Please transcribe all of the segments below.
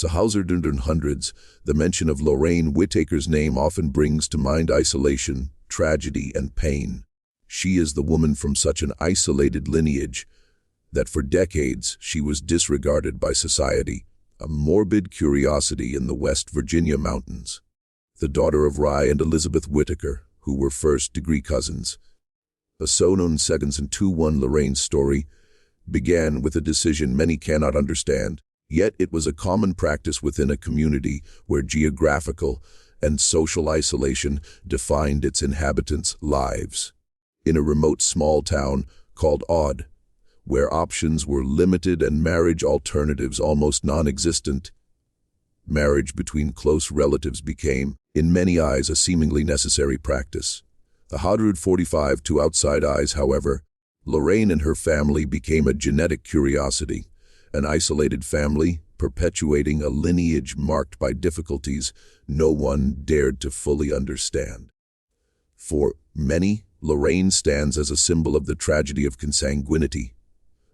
hundreds, the mention of Lorraine Whittaker's name often brings to mind isolation, tragedy, and pain. She is the woman from such an isolated lineage that for decades she was disregarded by society, a morbid curiosity in the West Virginia mountains. The daughter of Rye and Elizabeth Whittaker, who were first-degree cousins. A so-known seconds and 2-1 Lorraine's story began with a decision many cannot understand, yet it was a common practice within a community where geographical and social isolation defined its inhabitants' lives. In a remote small town called Odd, where options were limited and marriage alternatives almost non-existent, marriage between close relatives became, in many eyes, a seemingly necessary practice. 145 to outside eyes, however, Lorraine and her family became a genetic curiosity, an isolated family perpetuating a lineage marked by difficulties no one dared to fully understand. For many, Lorraine stands as a symbol of the tragedy of consanguinity,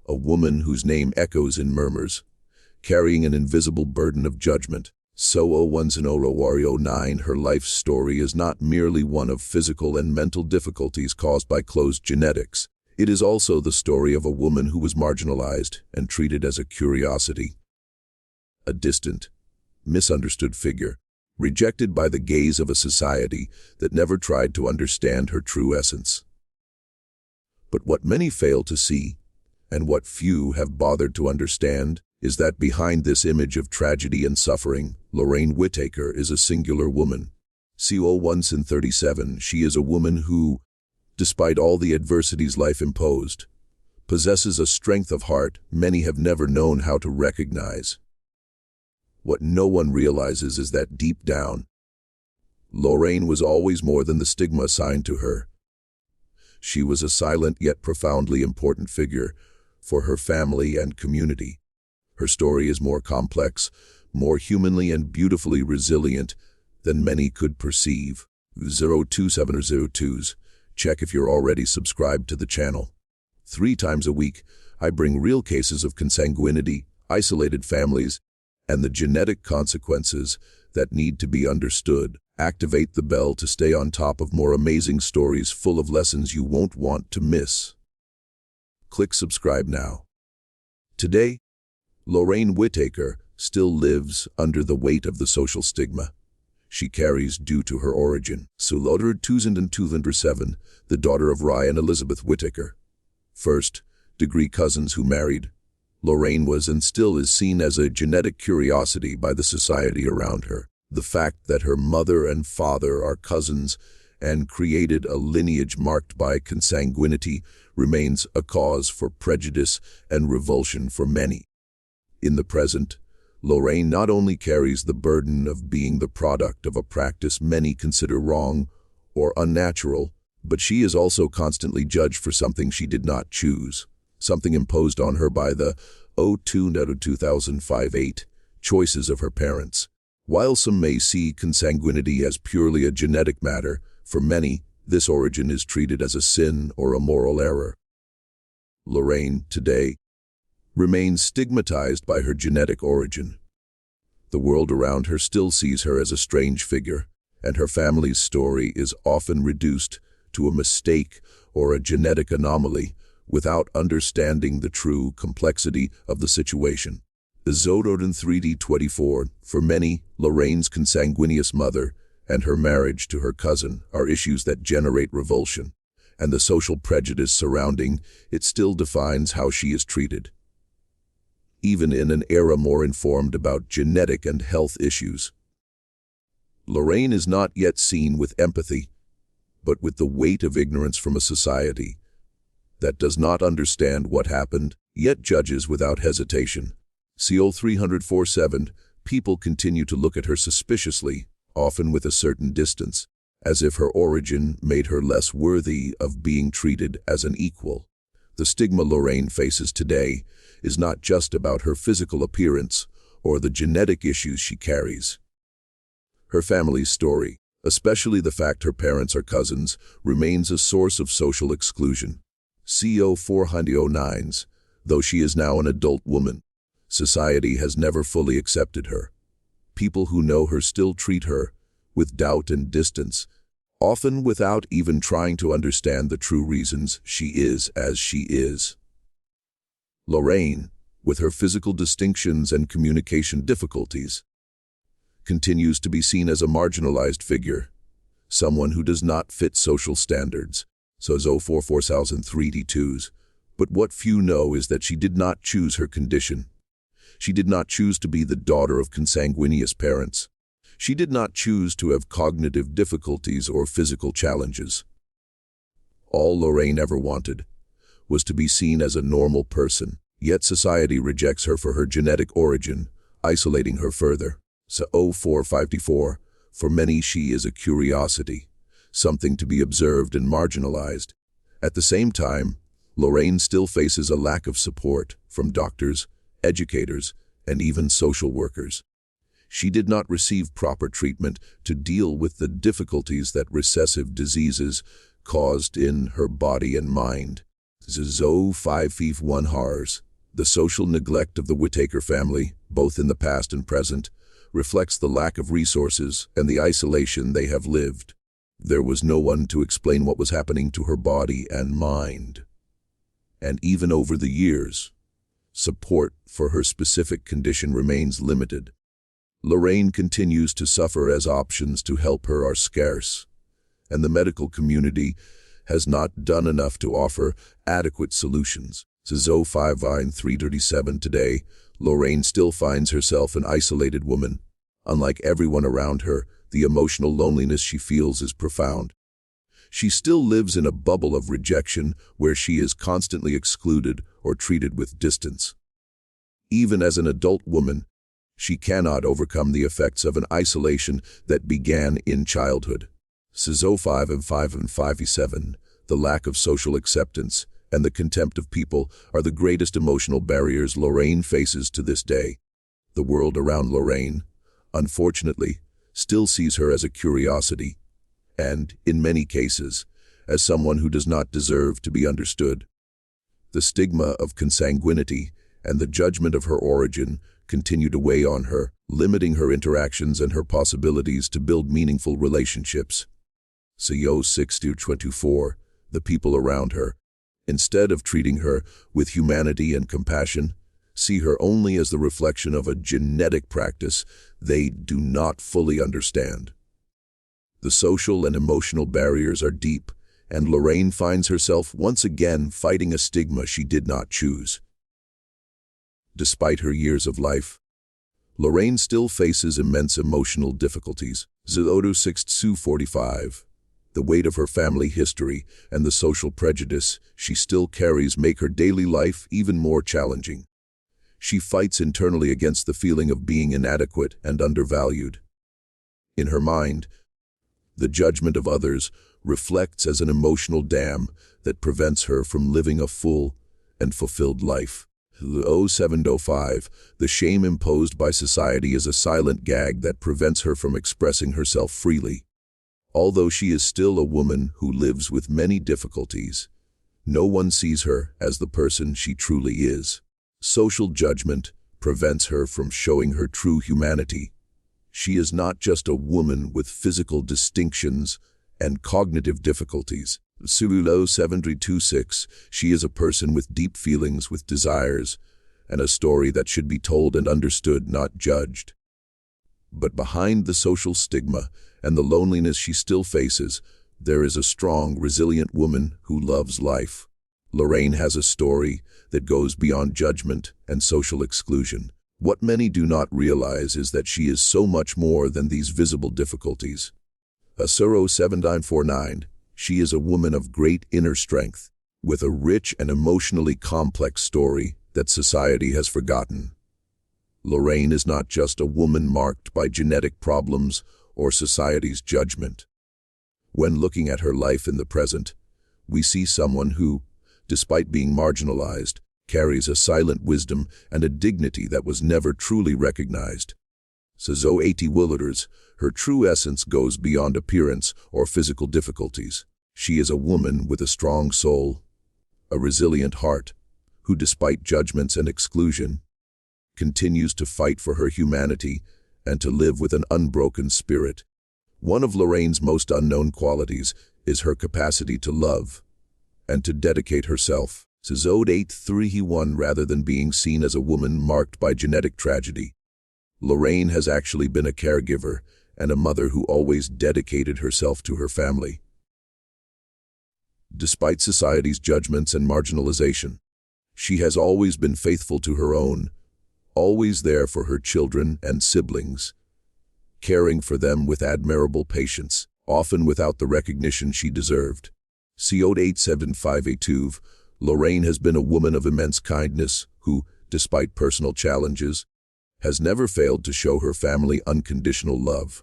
a woman whose name echoes in murmurs, carrying an invisible burden of judgment. So once in Wario 9, her life story is not merely one of physical and mental difficulties caused by closed genetics. It is also the story of a woman who was marginalized and treated as a curiosity, a distant, misunderstood figure, rejected by the gaze of a society that never tried to understand her true essence. But what many fail to see, and what few have bothered to understand, is that behind this image of tragedy and suffering, Lorraine Whittaker is a singular woman. Once in 37, she is a woman who, despite all the adversities life imposed, possesses a strength of heart many have never known how to recognize. What no one realizes is that deep down, Lorraine was always more than the stigma assigned to her. She was a silent yet profoundly important figure for her family and community. Her story is more complex, more humanly and beautifully resilient than many could perceive. 02702s. Check if you're already subscribed to the channel. 3 times a week, I bring real cases of consanguinity, isolated families, and the genetic consequences that need to be understood. Activate the bell to stay on top of more amazing stories full of lessons you won't want to miss. Click subscribe now. Today, Lorraine Whittaker still lives under the weight of the social stigma she carries due to her origin. 2007, the daughter of Rye and Elizabeth Whittaker, first-degree cousins who married, Lorraine was and still is seen as a genetic curiosity by the society around her. The fact that her mother and father are cousins and created a lineage marked by consanguinity remains a cause for prejudice and revulsion for many. In the present, Lorraine not only carries the burden of being the product of a practice many consider wrong or unnatural, but she is also constantly judged for something she did not choose, something imposed on her by the 2005-8 choices of her parents. While some may see consanguinity as purely a genetic matter, for many, this origin is treated as a sin or a moral error. Lorraine, today, remains stigmatized by her genetic origin. The world around her still sees her as a strange figure, and her family's story is often reduced to a mistake or a genetic anomaly without understanding the true complexity of the situation. The Zododan 3D24, for many, Lorraine's consanguineous mother and her marriage to her cousin are issues that generate revulsion, and the social prejudice surrounding it still defines how she is treated. Even in an era more informed about genetic and health issues, Lorraine is not yet seen with empathy, but with the weight of ignorance from a society that does not understand what happened, yet judges without hesitation. CO 304-7, people continue to look at her suspiciously, often with a certain distance, as if her origin made her less worthy of being treated as an equal. The stigma Lorraine faces today is not just about her physical appearance or the genetic issues she carries. Her family's story, especially the fact her parents are cousins, remains a source of social exclusion. CO 409s, though she is now an adult woman, society has never fully accepted her. People who know her still treat her with doubt and distance, often without even trying to understand the true reasons she is as she is. Lorraine, with her physical distinctions and communication difficulties, continues to be seen as a marginalized figure, someone who does not fit social standards. So 44,032s. But what few know is that she did not choose her condition. She did not choose to be the daughter of consanguineous parents. She did not choose to have cognitive difficulties or physical challenges. All Lorraine ever wanted was to be seen as a normal person, yet society rejects her for her genetic origin, isolating her further. So 0454, for many she is a curiosity, something to be observed and marginalized. At the same time, Lorraine still faces a lack of support from doctors, educators, and even social workers. She did not receive proper treatment to deal with the difficulties that recessive diseases caused in her body and mind. Zo 551 Hars. The social neglect of the Whittaker family, both in the past and present, reflects the lack of resources and the isolation they have lived. There was no one to explain what was happening to her body and mind. And even over the years, support for her specific condition remains limited. Lorraine continues to suffer as options to help her are scarce, and the medical community has not done enough to offer adequate solutions. Zo 5-337 Today, Lorraine still finds herself an isolated woman. Unlike everyone around her, the emotional loneliness she feels is profound. She still lives in a bubble of rejection where she is constantly excluded or treated with distance. Even as an adult woman, she cannot overcome the effects of an isolation that began in childhood. Zo 5-5-57, the lack of social acceptance and the contempt of people are the greatest emotional barriers Lorraine faces to this day. The world around Lorraine, unfortunately, still sees her as a curiosity, and, in many cases, as someone who does not deserve to be understood. The stigma of consanguinity and the judgment of her origin continue to weigh on her, limiting her interactions and her possibilities to build meaningful relationships. So 6-24, the people around her, instead of treating her with humanity and compassion, see her only as the reflection of a genetic practice they do not fully understand. The social and emotional barriers are deep, and Lorraine finds herself once again fighting a stigma she did not choose. Despite her years of life, Lorraine still faces immense emotional difficulties. Zodo 6-45. The weight of her family history and the social prejudice she still carries make her daily life even more challenging. She fights internally against the feeling of being inadequate and undervalued. In her mind, the judgment of others reflects as an emotional dam that prevents her from living a full and fulfilled life. 0705, the shame imposed by society is a silent gag that prevents her from expressing herself freely. Although she is still a woman who lives with many difficulties, no one sees her as the person she truly is. Social judgment prevents her from showing her true humanity. She is not just a woman with physical distinctions and cognitive difficulties. Sululo 7326, she is a person with deep feelings, with desires, and a story that should be told and understood, not judged. But behind the social stigma and the loneliness she still faces, there is a strong, resilient woman who loves life. Lorraine has a story that goes beyond judgment and social exclusion. What many do not realize is that she is so much more than these visible difficulties. Asuro 7949, she is a woman of great inner strength, with a rich and emotionally complex story that society has forgotten. Lorraine is not just a woman marked by genetic problems or society's judgment. When looking at her life in the present, we see someone who, despite being marginalized, carries a silent wisdom and a dignity that was never truly recognized. Sazo 80 Willarders, her true essence goes beyond appearance or physical difficulties. She is a woman with a strong soul, a resilient heart, who despite judgments and exclusion, continues to fight for her humanity and to live with an unbroken spirit. One of Lorraine's most unknown qualities is her capacity to love and to dedicate herself to Zode 831 rather than being seen as a woman marked by genetic tragedy. Lorraine has actually been a caregiver and a mother who always dedicated herself to her family. Despite society's judgments and marginalization, she has always been faithful to her own, always there for her children and siblings, caring for them with admirable patience, often without the recognition she deserved. Code 87582, Lorraine has been a woman of immense kindness who, despite personal challenges, has never failed to show her family unconditional love.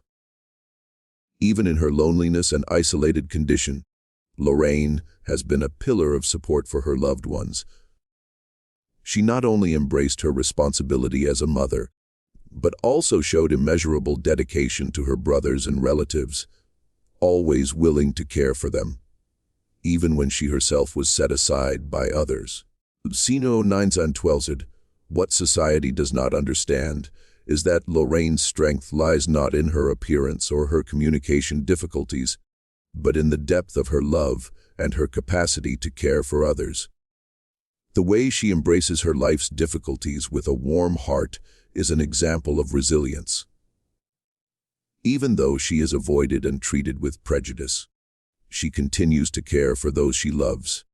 Even in her loneliness and isolated condition, Lorraine has been a pillar of support for her loved ones. She not only embraced her responsibility as a mother, but also showed immeasurable dedication to her brothers and relatives, always willing to care for them, even when she herself was set aside by others. Sino 912. What society does not understand is that Lorraine's strength lies not in her appearance or her communication difficulties, but in the depth of her love and her capacity to care for others. The way she embraces her life's difficulties with a warm heart is an example of resilience. Even though she is avoided and treated with prejudice, she continues to care for those she loves.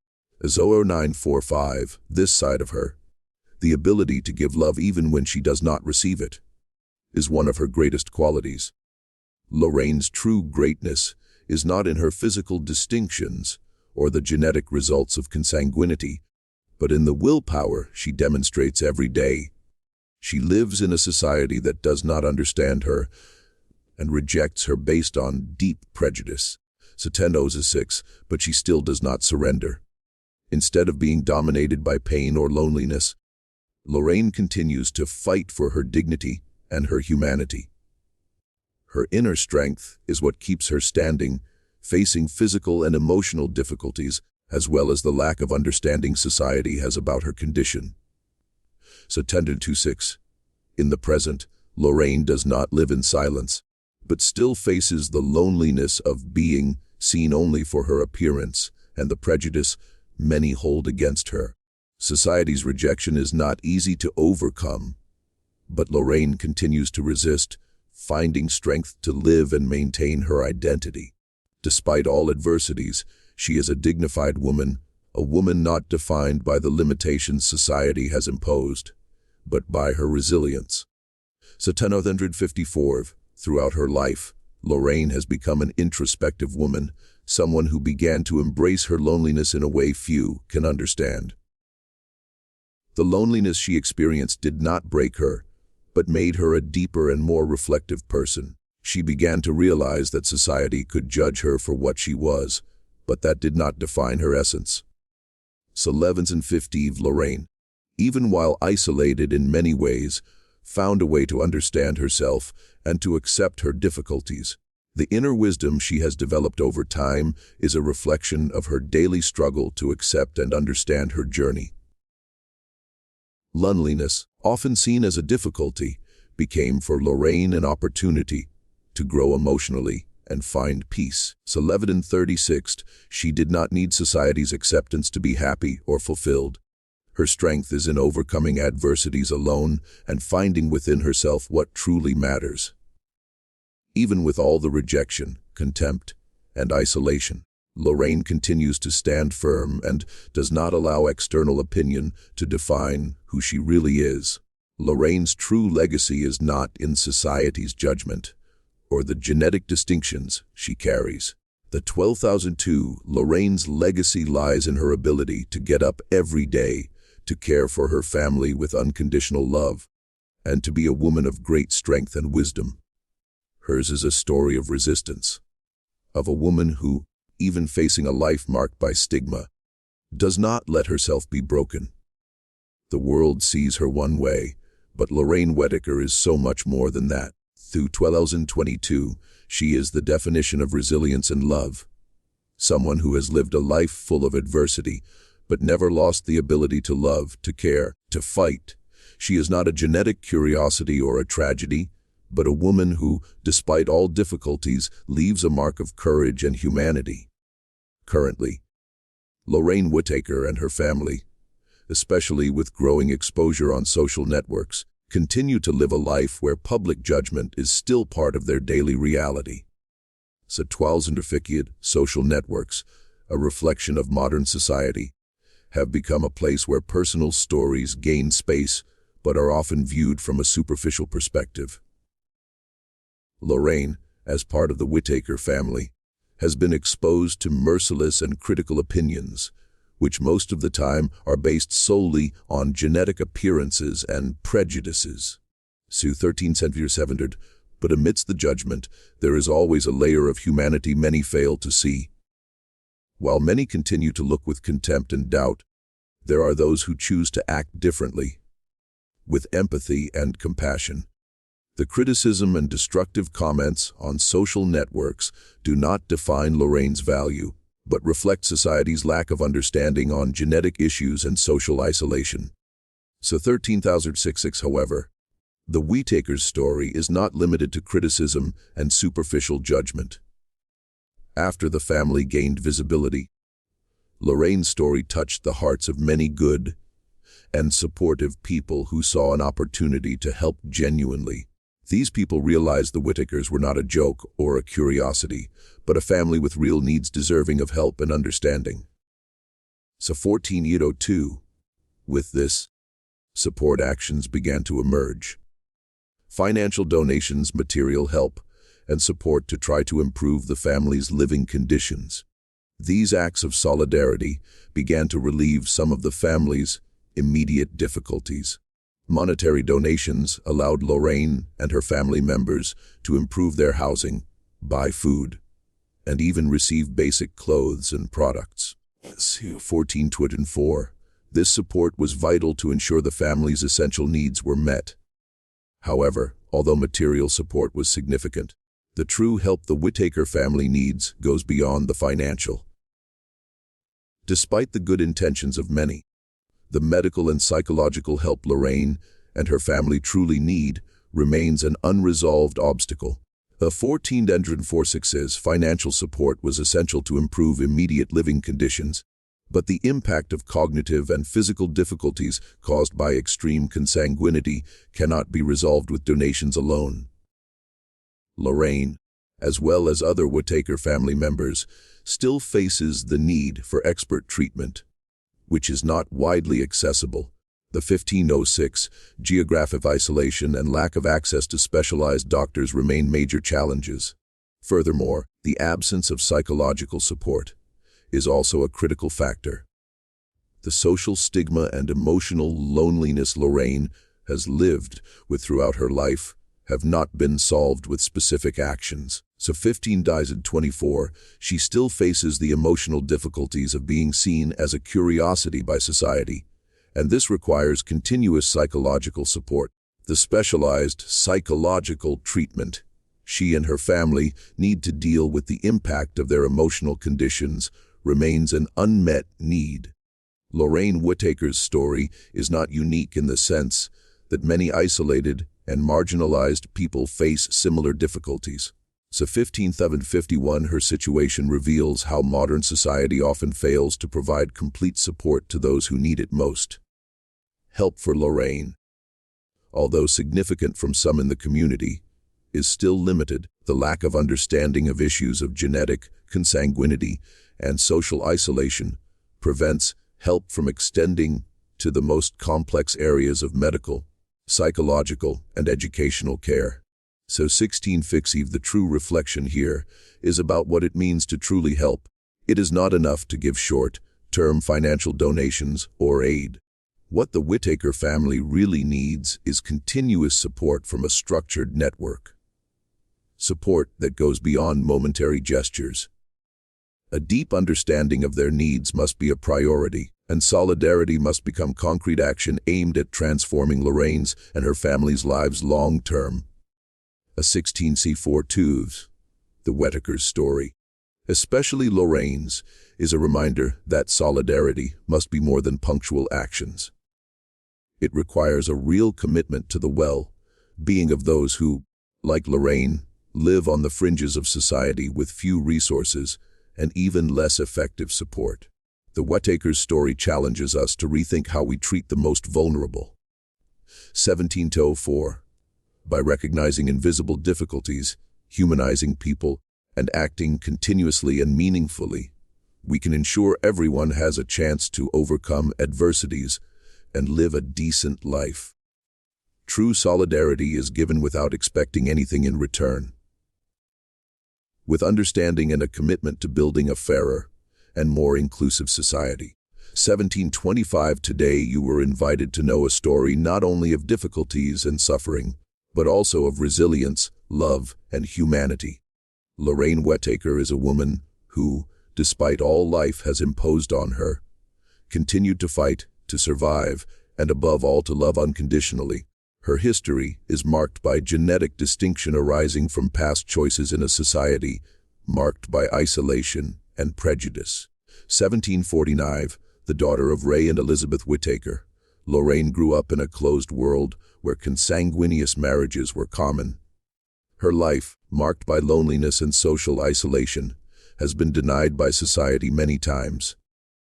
0945, this side of her, the ability to give love even when she does not receive it, is one of her greatest qualities. Lorraine's true greatness is not in her physical distinctions or the genetic results of consanguinity, but in the willpower she demonstrates every day. She lives in a society that does not understand her and rejects her based on deep prejudice. Satendos 6, but she still does not surrender. Instead of being dominated by pain or loneliness, Lorraine continues to fight for her dignity and her humanity. Her inner strength is what keeps her standing, facing physical and emotional difficulties, as well as the lack of understanding society has about her condition. Satendon 26. In the present, Lorraine does not live in silence, but still faces the loneliness of being seen only for her appearance and the prejudice many hold against her. Society's rejection is not easy to overcome, but Lorraine continues to resist, finding strength to live and maintain her identity. Despite all adversities, she is a dignified woman, a woman not defined by the limitations society has imposed, but by her resilience. 754. Throughout her life, Lorraine has become an introspective woman, someone who began to embrace her loneliness in a way few can understand. The loneliness she experienced did not break her, but made her a deeper and more reflective person. She began to realize that society could judge her for what she was, but that did not define her essence. 1150. Lorraine, even while isolated in many ways, found a way to understand herself and to accept her difficulties. The inner wisdom she has developed over time is a reflection of her daily struggle to accept and understand her journey. Loneliness, often seen as a difficulty, became for Lorraine an opportunity to grow emotionally and find peace. 1136. She did not need society's acceptance to be happy or fulfilled. Her strength is in overcoming adversities alone and finding within herself what truly matters. Even with all the rejection, contempt, and isolation, Lorraine continues to stand firm and does not allow external opinion to define who she really is. Lorraine's true legacy is not in society's judgment or the genetic distinctions she carries. The 12,002, Lorraine's legacy lies in her ability to get up every day, to care for her family with unconditional love, and to be a woman of great strength and wisdom. Hers is a story of resistance, of a woman who, even facing a life marked by stigma, does not let herself be broken. The world sees her one way, but Lorraine Whittaker is so much more than that. Through 2022, she is the definition of resilience and love. Someone who has lived a life full of adversity, but never lost the ability to love, to care, to fight. She is not a genetic curiosity or a tragedy, but a woman who, despite all difficulties, leaves a mark of courage and humanity. Currently, Lorraine Whittaker and her family, especially with growing exposure on social networks, continue to live a life where public judgment is still part of their daily reality. Social networks, a reflection of modern society, have become a place where personal stories gain space but are often viewed from a superficial perspective. Lorraine, as part of the Whittaker family, has been exposed to merciless and critical opinions, which most of the time are based solely on genetic appearances and prejudices. But amidst the judgment, there is always a layer of humanity many fail to see. While many continue to look with contempt and doubt, there are those who choose to act differently, with empathy and compassion. The criticism and destructive comments on social networks do not define Lorraine's value, but reflect society's lack of understanding on genetic issues and social isolation. However, the Whittaker's story is not limited to criticism and superficial judgment. After the family gained visibility, Lorraine's story touched the hearts of many good and supportive people who saw an opportunity to help genuinely. These people realized the Whittakers were not a joke or a curiosity, but a family with real needs deserving of help and understanding. With this, support actions began to emerge. Financial donations, material help, and support to try to improve the family's living conditions. These acts of solidarity began to relieve some of the family's immediate difficulties. Monetary donations allowed Lorraine and her family members to improve their housing, buy food, and even receive basic clothes and products. This support was vital to ensure the family's essential needs were met. However, although material support was significant, the true help the Whittaker family needs goes beyond the financial. Despite the good intentions of many, the medical and psychological help Lorraine and her family truly need remains an unresolved obstacle. Financial support was essential to improve immediate living conditions, but the impact of cognitive and physical difficulties caused by extreme consanguinity cannot be resolved with donations alone. Lorraine, as well as other Whittaker family members, still faces the need for expert treatment, which is not widely accessible. The 1506, geographic isolation and lack of access to specialized doctors remain major challenges. Furthermore, the absence of psychological support is also a critical factor. The social stigma and emotional loneliness Lorraine has lived with throughout her life have not been solved with specific actions. She still faces the emotional difficulties of being seen as a curiosity by society, and this requires continuous psychological support. The specialized psychological treatment she and her family need to deal with the impact of their emotional conditions remains an unmet need. Lorraine Whittaker's story is not unique in the sense that many isolated and marginalized people face similar difficulties. Her situation reveals how modern society often fails to provide complete support to those who need it most. Help for Lorraine, although significant from some in the community, is still limited. The lack of understanding of issues of genetic consanguinity and social isolation prevents help from extending to the most complex areas of medical, psychological, and educational care. The true reflection here is about what it means to truly help. It is not enough to give short-term financial donations or aid. What the Whittaker family really needs is continuous support from a structured network. Support that goes beyond momentary gestures. A deep understanding of their needs must be a priority, and solidarity must become concrete action aimed at transforming Lorraine's and her family's lives long-term. The Whittaker's story, especially Lorraine's, is a reminder that solidarity must be more than punctual actions. It requires a real commitment to the well-being of those who like Lorraine, live on the fringes of society with few resources and even less effective support. The Whittaker's story challenges us to rethink how we treat the most vulnerable. 1704. By recognizing invisible difficulties, humanizing people, and acting continuously and meaningfully, we can ensure everyone has a chance to overcome adversities and live a decent life. True solidarity is given without expecting anything in return. With understanding and a commitment to building a fairer and more inclusive society. 1725. Today you were invited to know a story not only of difficulties and suffering, but also of resilience, love, and humanity. Lorraine Whittaker is a woman who, despite all life has imposed on her, continued to fight, to survive, and above all to love unconditionally. Her history is marked by genetic distinction arising from past choices in a society marked by isolation and prejudice. 1749, the daughter of Ray and Elizabeth Whittaker, Lorraine grew up in a closed world where consanguineous marriages were common. Her life, marked by loneliness and social isolation, has been denied by society many times.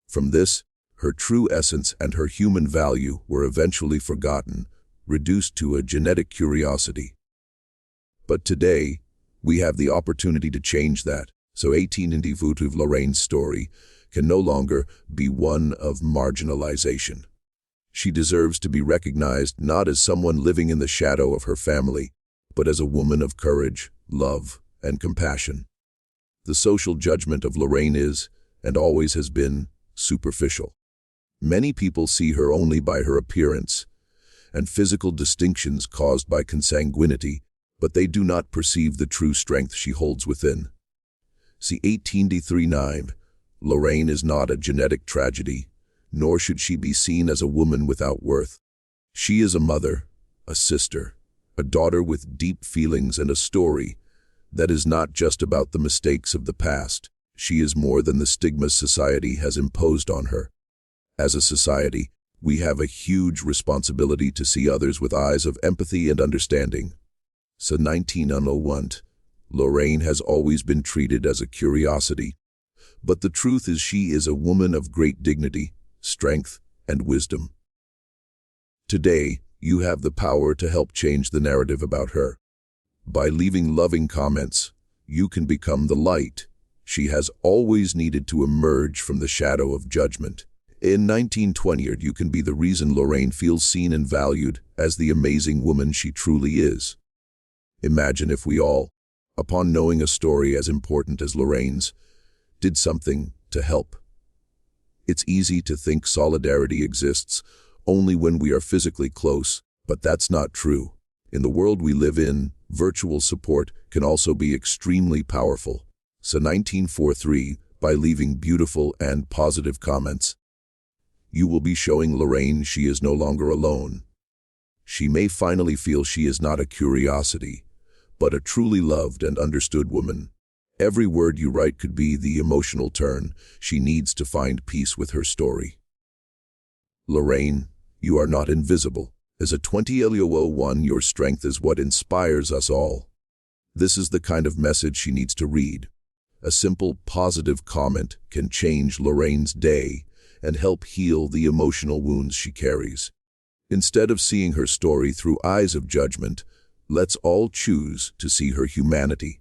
From this, her true essence and her human value were eventually forgotten, reduced to a genetic curiosity. But today, we have the opportunity to change that, so 1895 Lorraine's story can no longer be one of marginalization. She deserves to be recognized not as someone living in the shadow of her family, but as a woman of courage, love, and compassion. The social judgment of Lorraine is, and always has been, superficial. Many people see her only by her appearance and physical distinctions caused by consanguinity, but they do not perceive the true strength she holds within. See 1839. Lorraine is not a genetic tragedy, nor should she be seen as a woman without worth. She is a mother, a sister, a daughter with deep feelings and a story that is not just about the mistakes of the past. She is more than the stigmas society has imposed on her. As a society, we have a huge responsibility to see others with eyes of empathy and understanding. So 1901, Lorraine has always been treated as a curiosity, but the truth is she is a woman of great dignity, strength, and wisdom. Today, you have the power to help change the narrative about her. By leaving loving comments, you can become the light she has always needed to emerge from the shadow of judgment. In 1920, you can be the reason Lorraine feels seen and valued as the amazing woman she truly is. Imagine if we all, upon knowing a story as important as Lorraine's, did something to help. It's easy to think solidarity exists only when we are physically close, but that's not true. In the world we live in, virtual support can also be extremely powerful. So 1943, by leaving beautiful and positive comments, you will be showing Lorraine she is no longer alone. She may finally feel she is not a curiosity, but a truly loved and understood woman. Every word you write could be the emotional turn she needs to find peace with her story. Lorraine, you are not invisible. As a 2001, your strength is what inspires us all. This is the kind of message she needs to read. A simple, positive comment can change Lorraine's day and help heal the emotional wounds she carries. Instead of seeing her story through eyes of judgment, let's all choose to see her humanity.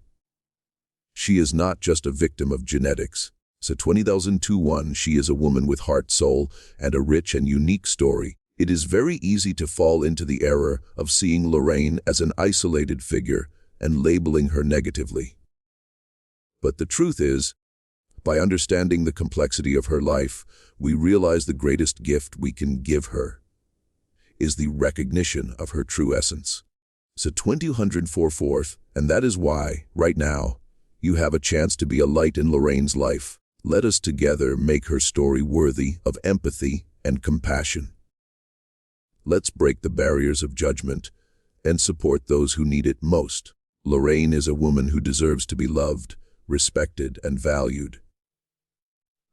She is not just a victim of genetics. So 2021, she is a woman with heart, soul, and a rich and unique story. It is very easy to fall into the error of seeing Lorraine as an isolated figure and labeling her negatively. But the truth is, by understanding the complexity of her life, we realize the greatest gift we can give her is the recognition of her true essence. So 2004, and that is why, right now, you have a chance to be a light in Lorraine's life. Let us together make her story worthy of empathy and compassion. Let's break the barriers of judgment and support those who need it most. Lorraine is a woman who deserves to be loved, respected, and valued.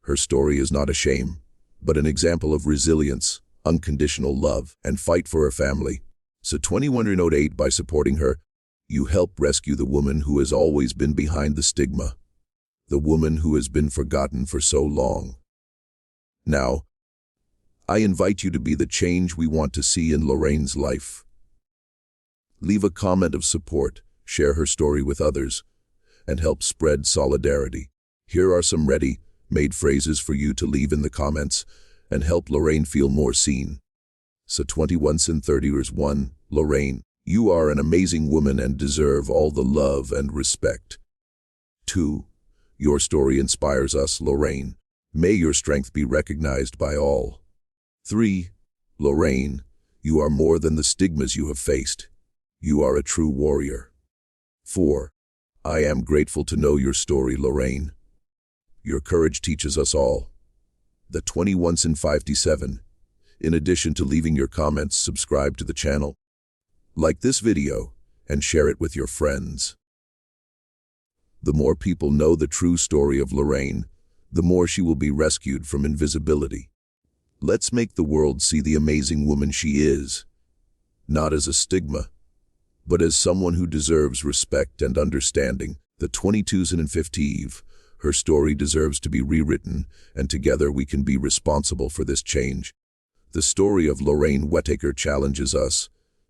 Her story is not a shame, but an example of resilience, unconditional love, and fight for her family. So 2108, by supporting her, You help rescue the woman who has always been behind the stigma, the woman who has been forgotten for so long. Now, I invite you to be the change we want to see in Lorraine's life. Leave a comment of support, share her story with others, and help spread solidarity. Here are some ready-made phrases for you to leave in the comments and help Lorraine feel more seen. So 21 and 30 years 1. Lorraine, you are an amazing woman and deserve all the love and respect. 2. Your story inspires us, Lorraine. May your strength be recognized by all. 3. Lorraine, you are more than the stigmas you have faced. You are a true warrior. 4. I am grateful to know your story, Lorraine. Your courage teaches us all. The 21 and 57. In addition to leaving your comments, subscribe to the channel, like this video, and share it with your friends. The more people know the true story of Lorraine, the more she will be rescued from invisibility. Let's make the world see the amazing woman she is, not as a stigma, but as someone who deserves respect and understanding. The 22s and 50. Her story deserves to be rewritten, and together we can be responsible for this change. The story of Lorraine Whittaker challenges us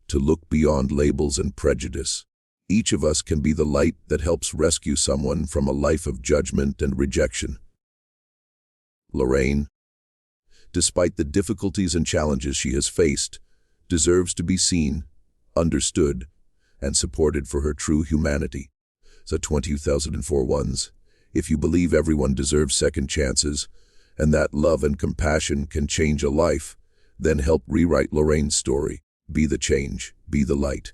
to look beyond labels and prejudice. Each of us can be the light that helps rescue someone from a life of judgment and rejection. Lorraine, despite the difficulties and challenges she has faced, deserves to be seen, understood, and supported for her true humanity. The 2004 ones. If you believe everyone deserves second chances, and that love and compassion can change a life, then help rewrite Lorraine's story. Be the change, be the light.